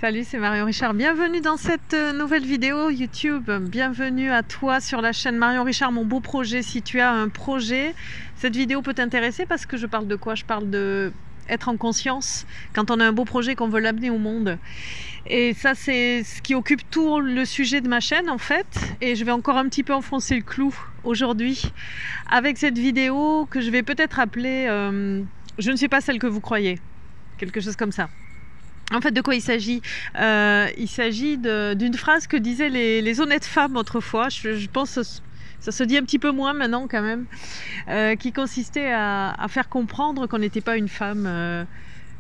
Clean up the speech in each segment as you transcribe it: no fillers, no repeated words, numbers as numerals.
Salut, c'est Marion Richard. Bienvenue dans cette nouvelle vidéo YouTube. Bienvenue à toi sur la chaîne Marion Richard, mon beau projet. Si tu as un projet, cette vidéo peut t'intéresser parce que je parle de quoi? Je parle de être en conscience quand on a un beau projet qu'on veut l'amener au monde. Et ça, c'est ce qui occupe tout le sujet de ma chaîne en fait. Et je vais encore un petit peu enfoncer le clou aujourd'hui avec cette vidéo que je vais peut-être appeler Je ne suis pas celle que vous croyez. Quelque chose comme ça. En fait, de quoi il s'agit? Il s'agit d'une phrase que disaient les honnêtes femmes autrefois. Je pense que ça se dit un petit peu moins maintenant quand même, qui consistait à faire comprendre qu'on n'était pas une femme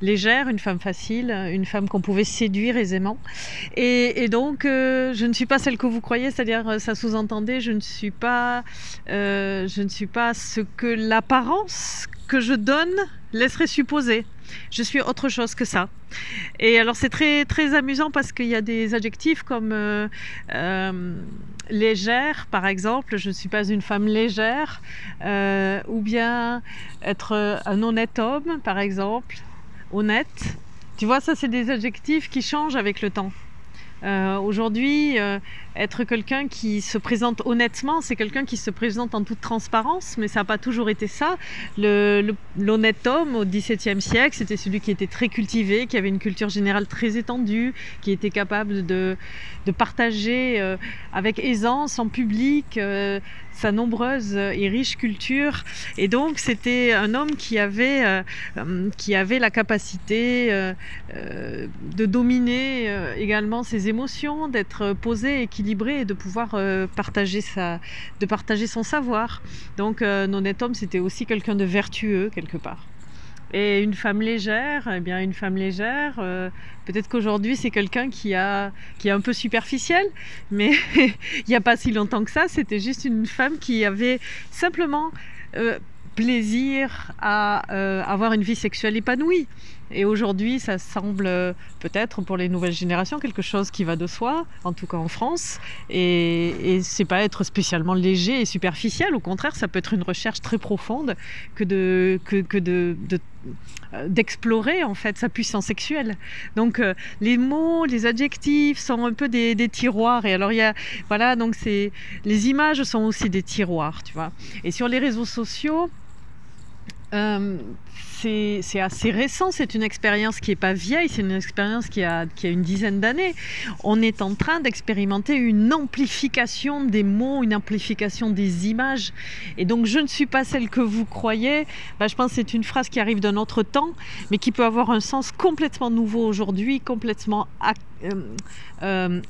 légère, une femme facile, une femme qu'on pouvait séduire aisément. Et donc, je ne suis pas celle que vous croyez, c'est-à-dire, ça sous-entendait, je ne suis pas ce que l'apparence que je donne laisserait supposer. Je suis autre chose que ça. Et alors c'est très, très amusant parce qu'il y a des adjectifs comme légère par exemple, je ne suis pas une femme légère, ou bien être un honnête homme par exemple, honnête. Tu vois, ça c'est des adjectifs qui changent avec le temps. Aujourd'hui, être quelqu'un qui se présente honnêtement, c'est quelqu'un qui se présente en toute transparence, mais ça n'a pas toujours été ça. L'honnête homme au XVIIe siècle, c'était celui qui était très cultivé, qui avait une culture générale très étendue, qui était capable de partager avec aisance en public sa nombreuse et riche culture. Et donc c'était un homme qui avait la capacité de dominer également ses émotions, d'être posé, équilibré et de pouvoir partager son savoir. Donc un honnête homme, c'était aussi quelqu'un de vertueux quelque part. Et une femme légère, eh bien une femme légère, peut-être qu'aujourd'hui c'est quelqu'un qui est un peu superficiel, mais il n'y a pas si longtemps que ça, c'était juste une femme qui avait simplement plaisir à avoir une vie sexuelle épanouie. Et aujourd'hui, ça semble peut-être pour les nouvelles générations quelque chose qui va de soi, en tout cas en France. Et c'est pas être spécialement léger et superficiel. Au contraire, ça peut être une recherche très profonde d'explorer en fait sa puissance sexuelle. Donc les mots, les adjectifs sont un peu des tiroirs. Et alors voilà, donc les images sont aussi des tiroirs, tu vois. Et sur les réseaux sociaux, c'est assez récent, c'est une expérience qui n'est pas vieille, c'est une expérience qui a une dizaine d'années. On est en train d'expérimenter une amplification des mots, une amplification des images. Et donc je ne suis pas celle que vous croyez. Je pense que c'est une phrase qui arrive d'un autre temps, mais qui peut avoir un sens complètement nouveau aujourd'hui, complètement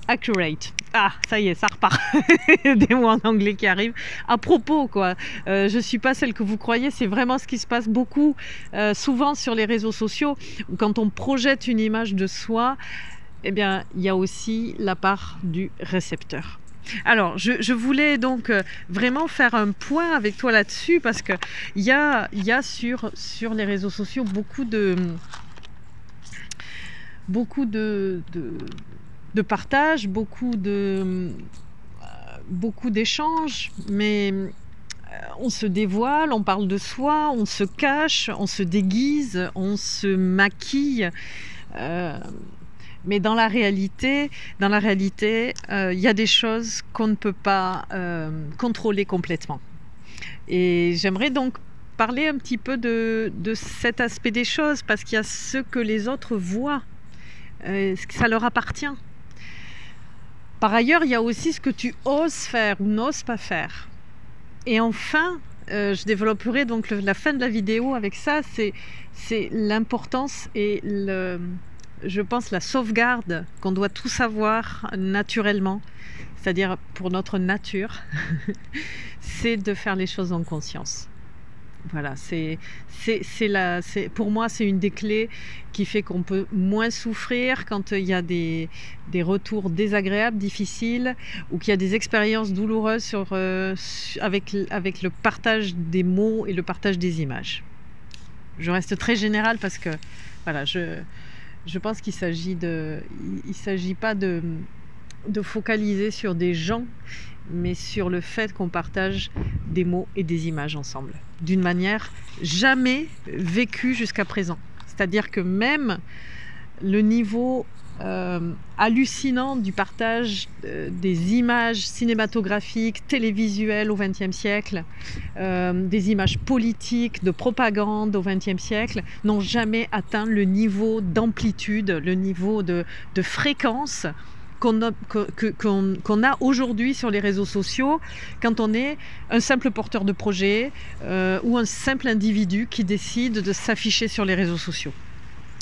accurate. Ah, ça y est, ça repart. Des mots en anglais qui arrivent. À propos, quoi. Je suis pas celle que vous croyez. C'est vraiment ce qui se passe beaucoup, souvent sur les réseaux sociaux. Quand on projette une image de soi, eh bien, il y a aussi la part du récepteur. Alors, je voulais donc vraiment faire un point avec toi là-dessus parce que il y a sur les réseaux sociaux beaucoup de partage, beaucoup d'échanges, mais on se dévoile, on parle de soi, on se cache, on se déguise, on se maquille. Mais dans la réalité, il y a des choses qu'on ne peut pas contrôler complètement. Et j'aimerais donc parler un petit peu de cet aspect des choses, parce qu'il y a ce que les autres voient, ça leur appartient. Par ailleurs, il y a aussi ce que tu oses faire ou n'oses pas faire. Et enfin, je développerai donc la fin de la vidéo avec ça, c'est l'importance et je pense la sauvegarde qu'on doit tous avoir naturellement, c'est-à-dire pour notre nature, c'est de faire les choses en conscience. Voilà, pour moi, c'est une des clés qui fait qu'on peut moins souffrir quand il y a des retours désagréables, difficiles, ou qu'il y a des expériences douloureuses avec le partage des mots et le partage des images. Je reste très générale parce que voilà, je pense qu'il s'agit pas de focaliser sur des gens, mais sur le fait qu'on partage des mots et des images ensemble, d'une manière jamais vécue jusqu'à présent. C'est-à-dire que même le niveau hallucinant du partage des images cinématographiques, télévisuelles au XXe siècle, des images politiques, de propagande au XXe siècle, n'ont jamais atteint le niveau d'amplitude, le niveau de fréquence qu'on a aujourd'hui sur les réseaux sociaux quand on est un simple porteur de projet ou un simple individu qui décide de s'afficher sur les réseaux sociaux.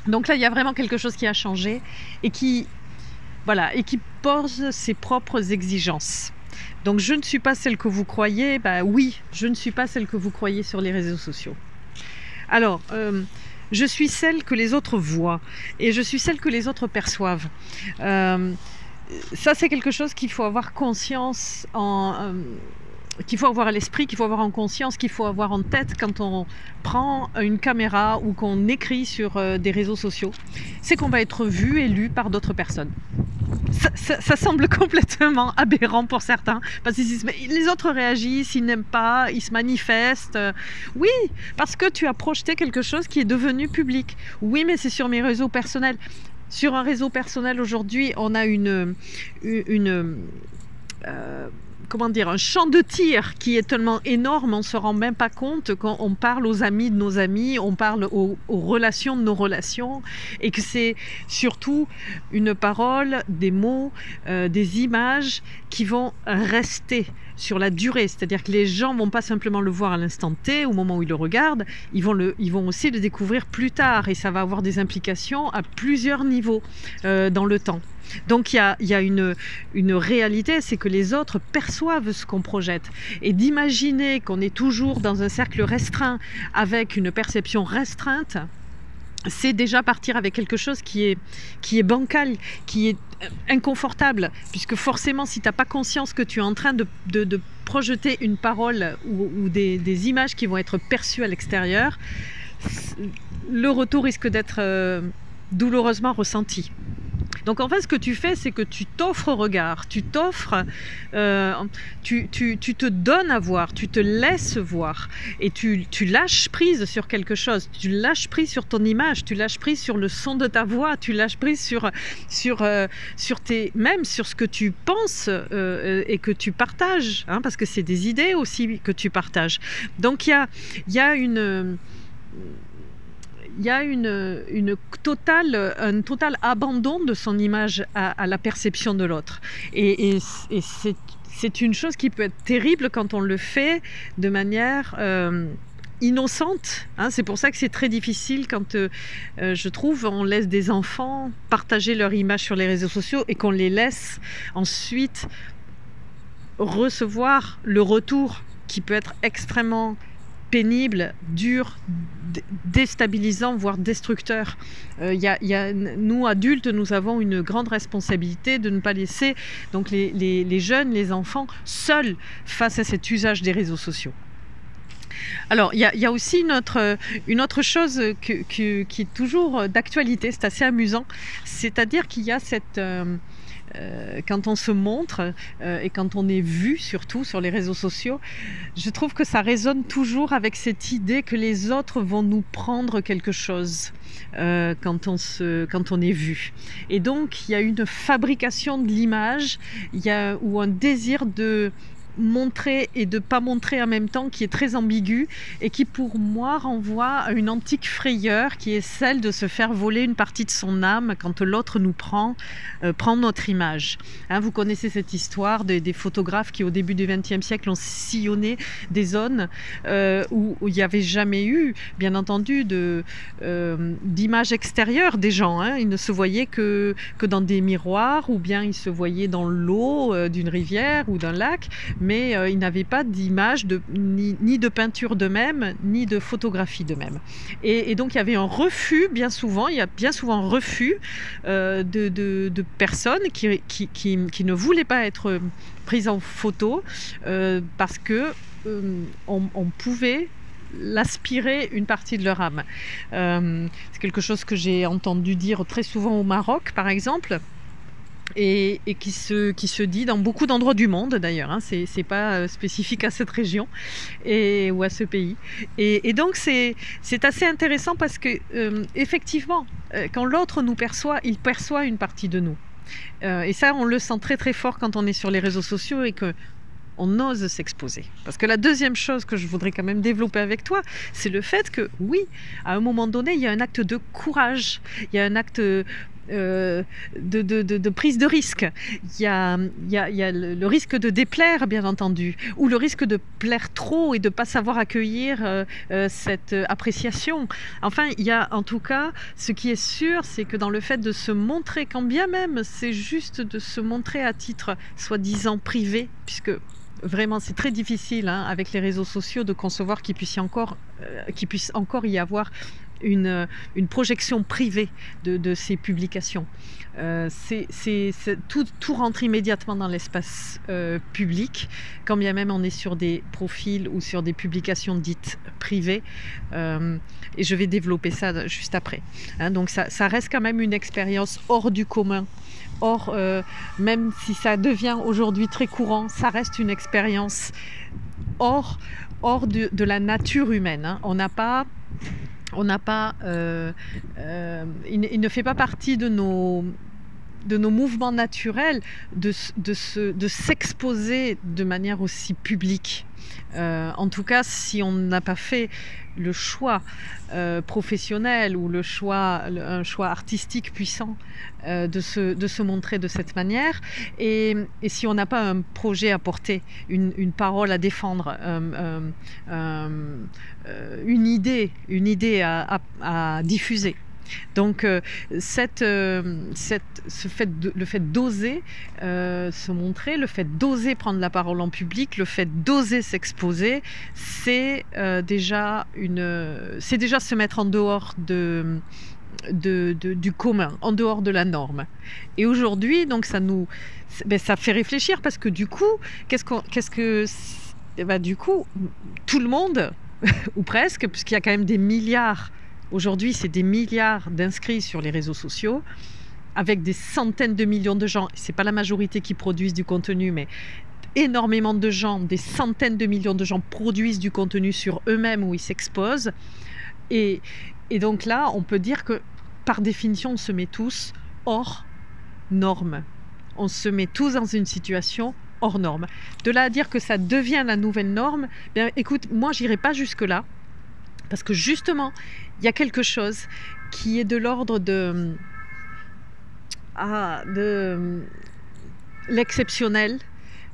Donc là, il y a vraiment quelque chose qui a changé et qui pose ses propres exigences. Donc je ne suis pas celle que vous croyez, oui, je ne suis pas celle que vous croyez sur les réseaux sociaux. Alors, je suis celle que les autres voient et je suis celle que les autres perçoivent. Ça, c'est quelque chose qu'il faut avoir conscience, qu'il faut avoir à l'esprit, qu'il faut avoir en conscience, qu'il faut avoir en tête quand on prend une caméra ou qu'on écrit sur des réseaux sociaux. C'est qu'on va être vu et lu par d'autres personnes. Ça semble complètement aberrant pour certains, parce que les autres réagissent, ils n'aiment pas, ils se manifestent. Oui, parce que tu as projeté quelque chose qui est devenu public. Oui, mais c'est sur mes réseaux personnels. Sur un réseau personnel aujourd'hui, on a un champ de tir qui est tellement énorme, on ne se rend même pas compte quand on parle aux amis de nos amis, on parle aux relations de nos relations, et que c'est surtout une parole, des mots, des images qui vont rester sur la durée. C'est-à-dire que les gens ne vont pas simplement le voir à l'instant T, au moment où ils le regardent, ils vont aussi le découvrir plus tard, et ça va avoir des implications à plusieurs niveaux dans le temps. Donc il y a une réalité, c'est que les autres perçoivent ce qu'on projette. Et d'imaginer qu'on est toujours dans un cercle restreint, avec une perception restreinte, c'est déjà partir avec quelque chose qui est bancal, qui est inconfortable, puisque forcément, si tu n'as pas conscience que tu es en train de projeter une parole ou des images qui vont être perçues à l'extérieur, le retour risque d'être douloureusement ressenti. Donc en fait, ce que tu fais, c'est que tu t'offres au regard, tu te donnes à voir, tu te laisses voir, et tu lâches prise sur quelque chose, tu lâches prise sur ton image, tu lâches prise sur le son de ta voix, tu lâches prise même sur ce que tu penses et que tu partages, hein, parce que c'est des idées aussi que tu partages. Donc il y a un total abandon de son image à la perception de l'autre. Et c'est une chose qui peut être terrible quand on le fait de manière innocente. Hein. C'est pour ça que c'est très difficile quand, je trouve, on laisse des enfants partager leur image sur les réseaux sociaux et qu'on les laisse ensuite recevoir le retour qui peut être extrêmement pénible, dur, déstabilisant, voire destructeur. Nous, adultes, nous avons une grande responsabilité de ne pas laisser donc les jeunes, les enfants, seuls face à cet usage des réseaux sociaux. Alors, il y a aussi une autre chose qui est toujours d'actualité, c'est assez amusant, c'est-à-dire qu'il y a cette... quand on se montre et quand on est vu surtout sur les réseaux sociaux, je trouve que ça résonne toujours avec cette idée que les autres vont nous prendre quelque chose quand on est vu. Et donc il y a une fabrication de l'image, ou un désir de montrer et de pas montrer en même temps qui est très ambigu et qui pour moi renvoie à une antique frayeur qui est celle de se faire voler une partie de son âme quand l'autre nous prend notre image. Hein, vous connaissez cette histoire des photographes qui au début du XXe siècle ont sillonné des zones où il n'y avait jamais eu bien entendu d'image extérieure des gens. Hein. Ils ne se voyaient que dans des miroirs, ou bien ils se voyaient dans l'eau d'une rivière ou d'un lac, mais ils n'avaient pas d'image ni de peinture d'eux-mêmes, ni de photographie d'eux-mêmes. Et donc il y avait un refus, il y a bien souvent un refus de personnes qui ne voulaient pas être prises en photo parce que on pouvait l'aspirer une partie de leur âme. C'est quelque chose que j'ai entendu dire très souvent au Maroc, par exemple. et qui se dit dans beaucoup d'endroits du monde d'ailleurs, hein, c'est pas spécifique à cette région ou à ce pays. Et donc c'est assez intéressant parce que effectivement, quand l'autre nous perçoit, il perçoit une partie de nous. Et ça, on le sent très très fort quand on est sur les réseaux sociaux et que on ose s'exposer. Parce que la deuxième chose que je voudrais quand même développer avec toi, c'est le fait que oui, à un moment donné, il y a un acte de courage, il y a un acte de prise de risque. Il y a le risque de déplaire, bien entendu, ou le risque de plaire trop et de ne pas savoir accueillir cette appréciation. Enfin, il y a en tout cas, ce qui est sûr, c'est que dans le fait de se montrer, quand bien même c'est juste de se montrer à titre soi-disant privé, puisque vraiment c'est très difficile hein, avec les réseaux sociaux de concevoir qu'il puisse encore y avoir une projection privée de ces publications. Tout rentre immédiatement dans l'espace public, quand bien même on est sur des profils ou sur des publications dites privées. Et je vais développer ça juste après. Hein, donc ça reste quand même une expérience hors du commun. Or, même si ça devient aujourd'hui très courant, ça reste une expérience hors de la nature humaine. Hein. Il ne fait pas partie de nos mouvements naturels de s'exposer de manière aussi publique. En tout cas, si on n'a pas fait le choix professionnel ou un choix artistique puissant de se montrer de cette manière, et si on n'a pas un projet à porter, une parole à défendre, une idée à diffuser. Donc le fait d'oser se montrer, le fait d'oser prendre la parole en public, le fait d'oser s'exposer, c'est déjà se mettre en dehors du commun, en dehors de la norme. Et aujourd'hui, donc ça fait réfléchir parce que du coup, du coup, tout le monde ou presque, puisqu'il y a quand même des milliards. Aujourd'hui, c'est des milliards d'inscrits sur les réseaux sociaux, avec des centaines de millions de gens. Ce n'est pas la majorité qui produisent du contenu, mais énormément de gens, des centaines de millions de gens produisent du contenu sur eux-mêmes où ils s'exposent. Et donc là, on peut dire que, par définition, on se met tous hors norme. On se met tous dans une situation hors norme. De là à dire que ça devient la nouvelle norme, bien, écoute, moi, j'irai pas jusque-là. Parce que justement, il y a quelque chose qui est de l'ordre de l'exceptionnel,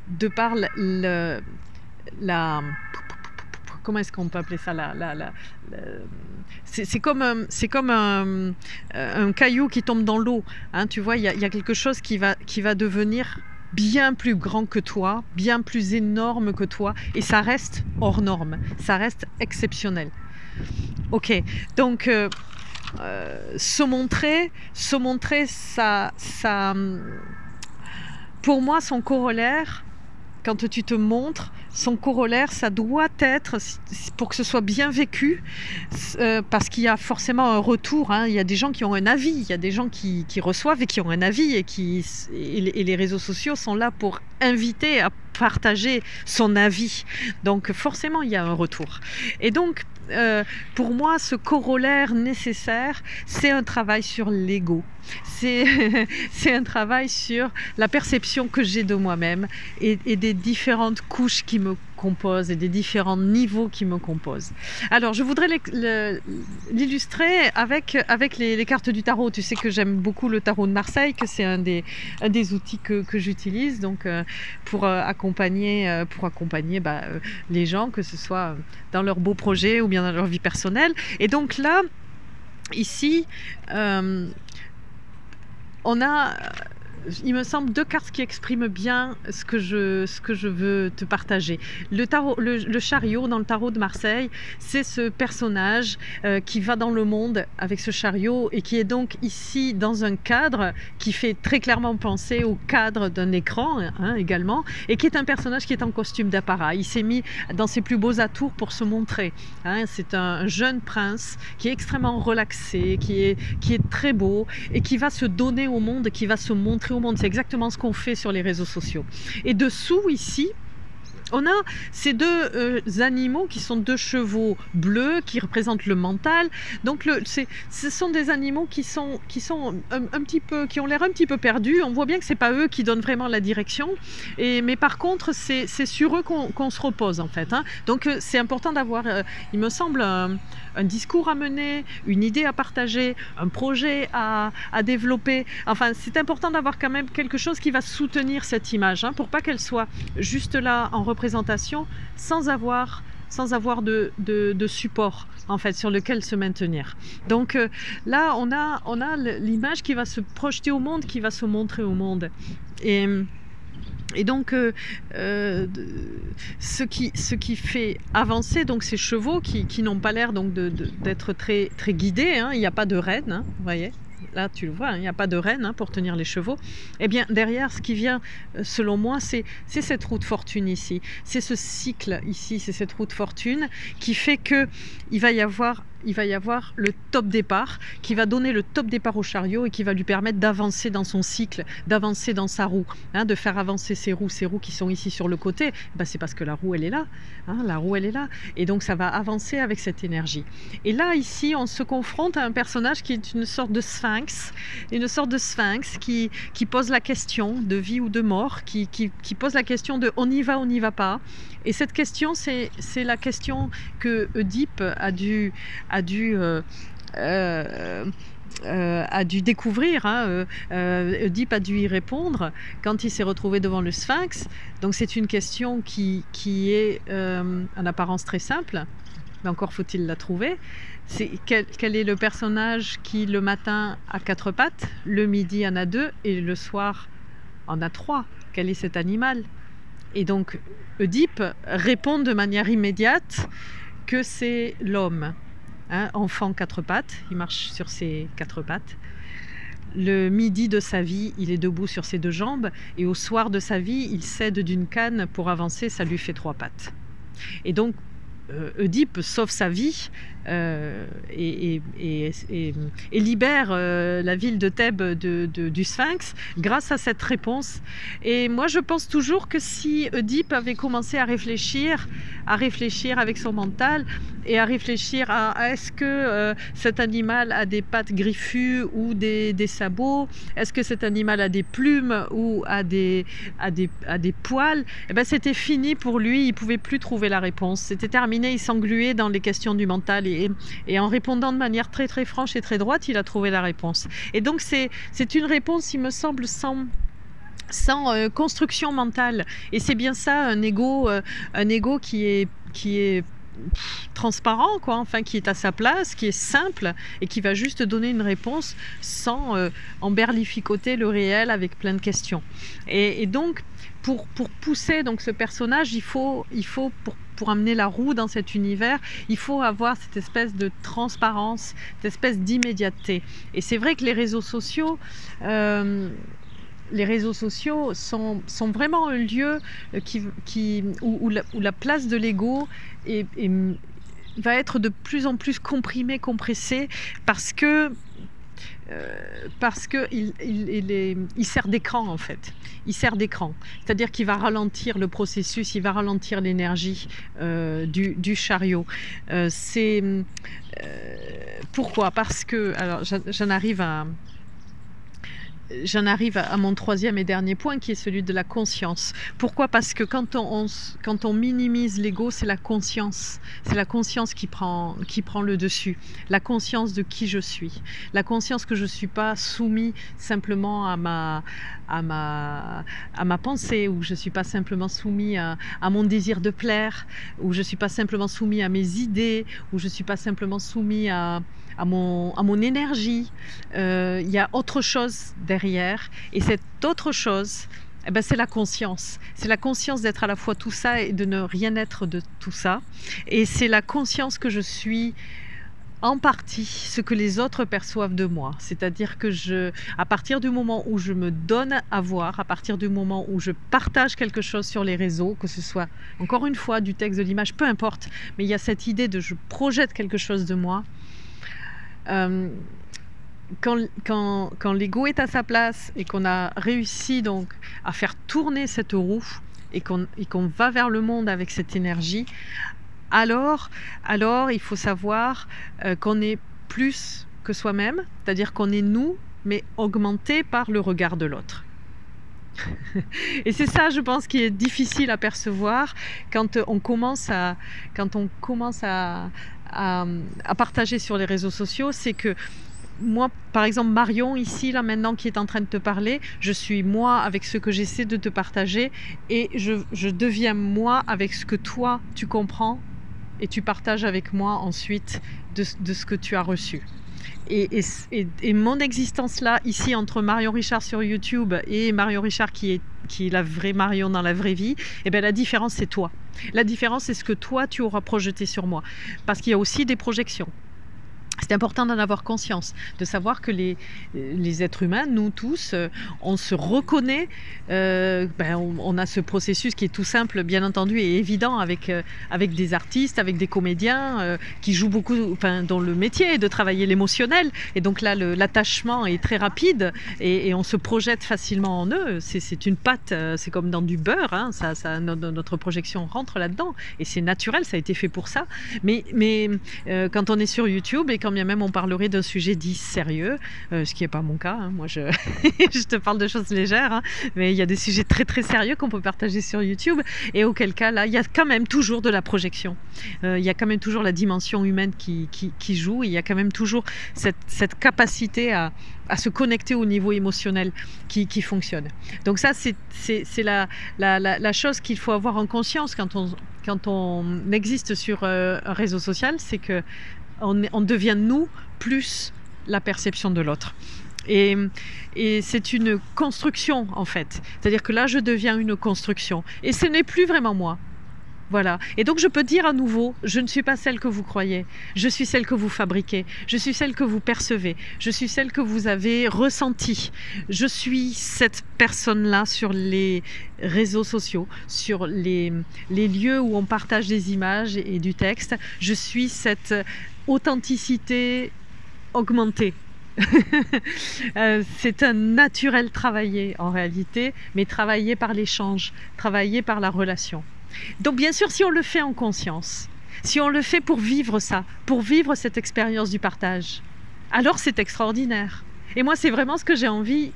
de par comment est-ce qu'on peut appeler ça c'est comme un caillou qui tombe dans l'eau. Hein, tu vois, il y a quelque chose qui va devenir bien plus grand que toi, bien plus énorme que toi, et ça reste hors norme, ça reste exceptionnel. Ok, donc se montrer, ça, pour moi, son corollaire, quand tu te montres, son corollaire, ça doit être, pour que ce soit bien vécu, parce qu'il y a forcément un retour. Hein, il y a des gens qui ont un avis, il y a des gens qui reçoivent et qui ont un avis, et les réseaux sociaux sont là pour inviter à partager son avis. Donc forcément, il y a un retour. Et donc, pour moi, ce corollaire nécessaire, c'est un travail sur l'ego. C'est un travail sur la perception que j'ai de moi-même et des différentes couches qui me composent et des différents niveaux qui me composent. Alors, je voudrais l'illustrer avec les cartes du tarot. Tu sais que j'aime beaucoup le tarot de Marseille, que c'est un des outils que j'utilise donc pour accompagner les gens, que ce soit dans leurs beaux projets ou bien dans leur vie personnelle. Et donc là, ici, on a, il me semble, deux cartes qui expriment bien ce que je veux te partager. Le chariot dans le tarot de Marseille, c'est ce personnage qui va dans le monde avec ce chariot et qui est donc ici dans un cadre qui fait très clairement penser au cadre d'un écran également, et qui est un personnage qui est en costume d'apparat. Il s'est mis dans ses plus beaux atours pour se montrer. C'est un jeune prince qui est extrêmement relaxé, qui est très beau et qui va se donner au monde, qui va se montrer au monde. C'est exactement ce qu'on fait sur les réseaux sociaux. Et dessous, ici, on a ces deux animaux qui sont deux chevaux bleus qui représentent le mental. Donc ce sont des animaux qui sont un petit peu, qui ont l'air un petit peu perdus. On voit bien que c'est pas eux qui donnent vraiment la direction. Mais par contre, c'est sur eux qu'on se repose en fait. Hein. Donc c'est important d'avoir, il me semble, un discours à mener, une idée à partager, un projet à développer. Enfin, c'est important d'avoir quand même quelque chose qui va soutenir cette image, hein, pour pas qu'elle soit juste là en représentation sans avoir de support en fait sur lequel se maintenir. Donc là on a l'image qui va se projeter au monde, qui va se montrer au monde. Et donc, ce qui fait avancer donc ces chevaux qui n'ont pas l'air donc d'être très guidés, hein, il n'y a pas de renne, hein, vous voyez. Là, tu le vois, hein, il n'y a pas de renne, hein, pour tenir les chevaux. Eh bien, derrière, ce qui vient, selon moi, c'est cette roue de fortune ici. C'est ce cycle ici, c'est cette roue de fortune qui fait qu'il va y avoir le top départ, qui va donner le top départ au chariot et qui va lui permettre d'avancer dans son cycle, d'avancer dans sa roue, hein, de faire avancer ces roues qui sont ici sur le côté. Ben, c'est parce que la roue, elle est là. Hein, la roue, elle est là. Et donc, ça va avancer avec cette énergie. Et là, ici, on se confronte à un personnage qui est une sorte de sphinx, qui pose la question de vie ou de mort, qui pose la question de on y va pas. Et cette question, c'est la question que Oedipe a dû découvrir, hein. Oedipe a dû y répondre quand il s'est retrouvé devant le sphinx. Donc c'est une question qui est en apparence très simple, mais encore faut-il la trouver. C'est quel est le personnage qui le matin a 4 pattes, le midi en a 2 et le soir en a 3? Quel est cet animal? Et donc Oedipe répond de manière immédiate que c'est l'homme. Hein, enfant 4 pattes, il marche sur ses 4 pattes. Le midi de sa vie, il est debout sur ses 2 jambes. Et au soir de sa vie, il s'aide d'une canne pour avancer, ça lui fait 3 pattes. Et donc, Oedipe sauve sa vie et libère la ville de Thèbes du Sphinx grâce à cette réponse. Et moi je pense toujours que si Oedipe avait commencé à réfléchir avec son mental et à réfléchir à est-ce que cet animal a des pattes griffues ou des sabots, est-ce que cet animal a des plumes ou a des poils, et ben c'était fini pour lui, il pouvait plus trouver la réponse, c'était terminé, il s'engluait dans les questions du mental et en répondant de manière très franche et très droite, il a trouvé la réponse. Et donc c'est une réponse, il me semble, sans construction mentale. Et c'est bien ça, un ego qui est transparent, quoi, enfin qui est à sa place, qui est simple et qui va juste donner une réponse sans emberlificoter le réel avec plein de questions. Et donc pour pousser donc ce personnage, il faut pour amener la roue dans cet univers, il faut avoir cette espèce de transparence, cette espèce d'immédiateté. Et c'est vrai que les réseaux sociaux sont vraiment un lieu où la place de l'ego va être de plus en plus comprimée, compressée, parce que il sert d'écran en fait. Il sert d'écran, c'est-à-dire qu'il va ralentir le processus, il va ralentir l'énergie du chariot. Pourquoi? Parce que, alors j'en arrive à mon 3e et dernier point, qui est celui de la conscience. Pourquoi? Parce que quand on minimise l'ego, c'est la conscience. C'est la conscience qui prend le dessus. La conscience de qui je suis. La conscience que je ne suis pas soumis simplement à ma pensée, ou je ne suis pas simplement soumis à mon désir de plaire, ou je ne suis pas simplement soumis à mes idées, ou je ne suis pas simplement soumis à mon énergie. Il y a autre chose derrière, et cette autre chose, eh ben, c'est la conscience. C'est la conscience d'être à la fois tout ça et de ne rien être de tout ça. Et c'est la conscience que je suis en partie ce que les autres perçoivent de moi. C'est-à-dire que à partir du moment où je me donne à voir, à partir du moment où je partage quelque chose sur les réseaux, que ce soit encore une fois du texte, de l'image, peu importe, mais il y a cette idée de je projette quelque chose de moi, quand l'ego est à sa place et qu'on a réussi donc à faire tourner cette roue et qu'on va vers le monde avec cette énergie, alors il faut savoir qu'on est plus que soi-même, c'est-à-dire qu'on est nous, mais augmenté par le regard de l'autre. Et c'est ça, je pense, qui est difficile à percevoir quand on commence à partager sur les réseaux sociaux. C'est que moi, par exemple, Marion, ici, là, maintenant, qui est en train de te parler, je suis moi avec ce que j'essaie de te partager et je deviens moi avec ce que toi, tu comprends et tu partages avec moi ensuite de ce que tu as reçu. Et mon existence là, ici, entre Marion Richard sur YouTube et Marion Richard qui est la vraie Marion dans la vraie vie, et bien la différence c'est toi. La différence c'est ce que toi tu auras projeté sur moi. Parce qu'il y a aussi des projections. C'est important d'en avoir conscience, de savoir que les êtres humains, nous tous, on se reconnaît, on a ce processus qui est tout simple, bien entendu, et évident avec des artistes, avec des comédiens qui jouent beaucoup, dont le métier est de travailler l'émotionnel. Et donc là, l'attachement est très rapide et on se projette facilement en eux. C'est une pâte, c'est comme dans du beurre, hein, notre projection rentre là-dedans. Et c'est naturel, ça a été fait pour ça. Mais quand on est sur YouTube et quand bien même on parlerait d'un sujet dit sérieux, ce qui n'est pas mon cas, hein. Moi je te parle de choses légères, hein, mais il y a des sujets très très sérieux qu'on peut partager sur YouTube, et auquel cas là il y a quand même toujours de la projection, il y a quand même toujours la dimension humaine qui joue, et il y a quand même toujours cette capacité à se connecter au niveau émotionnel qui fonctionne. Donc ça c'est la chose qu'il faut avoir en conscience quand on existe sur un réseau social, c'est que on devient nous plus la perception de l'autre. Et c'est une construction en fait. C'est-à-dire que là je deviens une construction. Et ce n'est plus vraiment moi. Voilà. Et donc je peux dire à nouveau, je ne suis pas celle que vous croyez. Je suis celle que vous fabriquez. Je suis celle que vous percevez. Je suis celle que vous avez ressentie. Je suis cette personne-là sur les réseaux sociaux, sur les lieux où on partage des images et du texte. Je suis cette authenticité augmentée. C'est un naturel travaillé en réalité, mais travaillé par l'échange, travaillé par la relation. Donc bien sûr, si on le fait en conscience, si on le fait pour vivre ça, pour vivre cette expérience du partage, alors c'est extraordinaire. Et moi, c'est vraiment ce que j'ai envie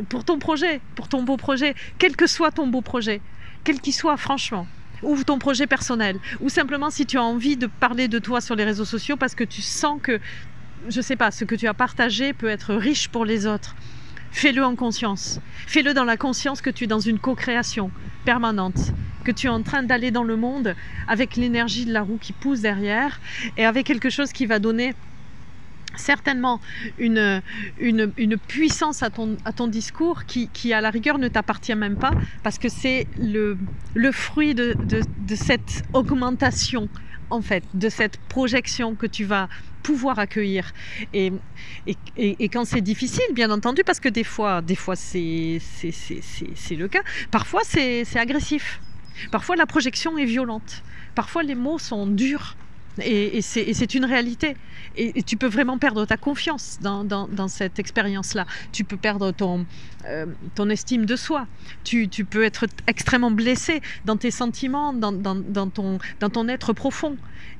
pour ton projet, pour ton beau projet, quel que soit ton beau projet, quel qu'il soit, franchement. Ou ton projet personnel, ou simplement si tu as envie de parler de toi sur les réseaux sociaux parce que tu sens que, je sais pas, ce que tu as partagé peut être riche pour les autres. Fais-le en conscience. Fais-le dans la conscience que tu es dans une co-création permanente, que tu es en train d'aller dans le monde avec l'énergie de la roue qui pousse derrière et avec quelque chose qui va donner certainement une puissance à ton discours qui à la rigueur ne t'appartient même pas, parce que c'est le fruit de cette augmentation en fait, de cette projection que tu vas pouvoir accueillir. Et quand c'est difficile, bien entendu, parce que des fois c'est le cas, parfois c'est agressif, parfois la projection est violente, parfois les mots sont durs. Et c'est une réalité. Et tu peux vraiment perdre ta confiance dans cette expérience-là. Tu peux perdre ton estime de soi. Tu peux être extrêmement blessé dans tes sentiments, dans ton être profond.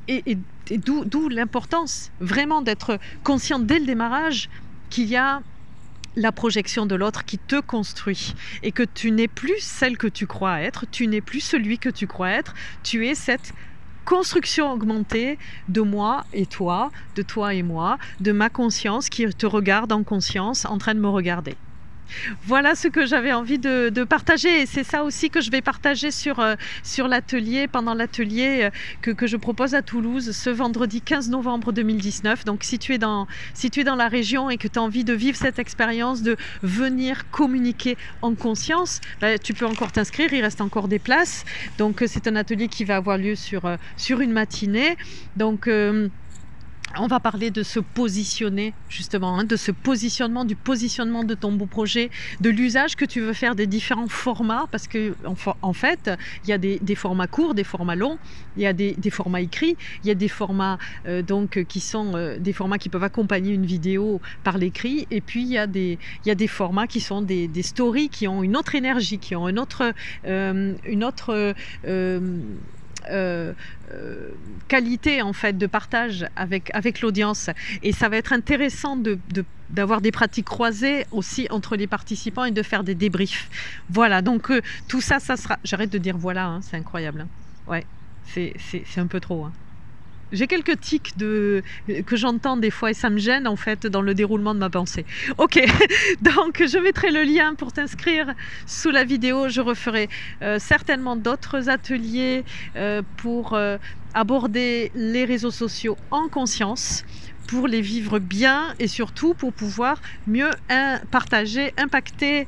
Et d'où l'importance vraiment d'être conscient dès le démarrage qu'il y a la projection de l'autre qui te construit et que tu n'es plus celle que tu crois être, tu n'es plus celui que tu crois être, tu es cette construction augmentée de moi et toi, de toi et moi, de ma conscience qui te regarde en conscience en train de me regarder. Voilà ce que j'avais envie de partager, et c'est ça aussi que je vais partager sur l'atelier, pendant l'atelier que je propose à Toulouse ce vendredi 15 novembre 2019. Donc si tu es dans la région et que tu as envie de vivre cette expérience, de venir communiquer en conscience, tu peux encore t'inscrire, il reste encore des places. Donc c'est un atelier qui va avoir lieu sur une matinée. Donc On va parler de se positionner justement, hein, de ce positionnement, du positionnement de ton beau projet, de l'usage que tu veux faire des différents formats, parce que en fait, il y a des formats courts, des formats longs, il y a des formats écrits, il y a des formats qui sont des formats qui peuvent accompagner une vidéo par l'écrit, et puis il y a des formats qui sont des stories qui ont une autre énergie, qui ont une autre qualité en fait de partage avec l'audience, et ça va être intéressant d'avoir des pratiques croisées aussi entre les participants et de faire des débriefs. Voilà, donc tout ça sera, j'arrête de dire voilà, hein, c'est incroyable, hein. Ouais, c'est un peu trop, hein. J'ai quelques tics que j'entends des fois et ça me gêne en fait dans le déroulement de ma pensée. Ok, donc je mettrai le lien pour t'inscrire sous la vidéo. Je referai certainement d'autres ateliers pour aborder les réseaux sociaux en conscience, pour les vivre bien et surtout pour pouvoir mieux partager, impacter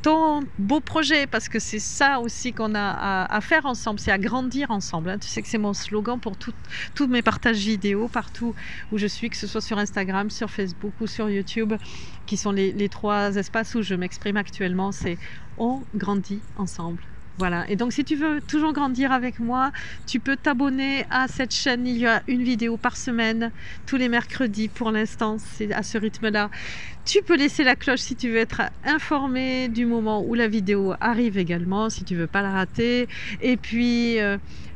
ton beau projet, parce que c'est ça aussi qu'on a à faire ensemble, c'est à grandir ensemble, hein. Tu sais que c'est mon slogan pour tous mes partages vidéo, partout où je suis, que ce soit sur Instagram, sur Facebook ou sur YouTube, qui sont les trois espaces où je m'exprime actuellement. C'est on grandit ensemble. Voilà, et donc si tu veux toujours grandir avec moi, tu peux t'abonner à cette chaîne. Il y a une vidéo par semaine, tous les mercredis pour l'instant, c'est à ce rythme-là. Tu peux laisser la cloche si tu veux être informé du moment où la vidéo arrive également, si tu veux pas la rater. Et puis,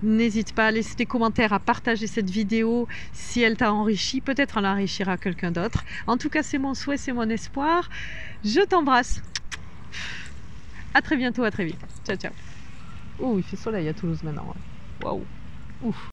n'hésite pas à laisser des commentaires, à partager cette vidéo si elle t'a enrichi. Peut-être elle enrichira quelqu'un d'autre. En tout cas, c'est mon souhait, c'est mon espoir. Je t'embrasse. À très bientôt, à très vite. Ciao, ciao. Oh, il fait soleil à Toulouse maintenant. Waouh. Ouf.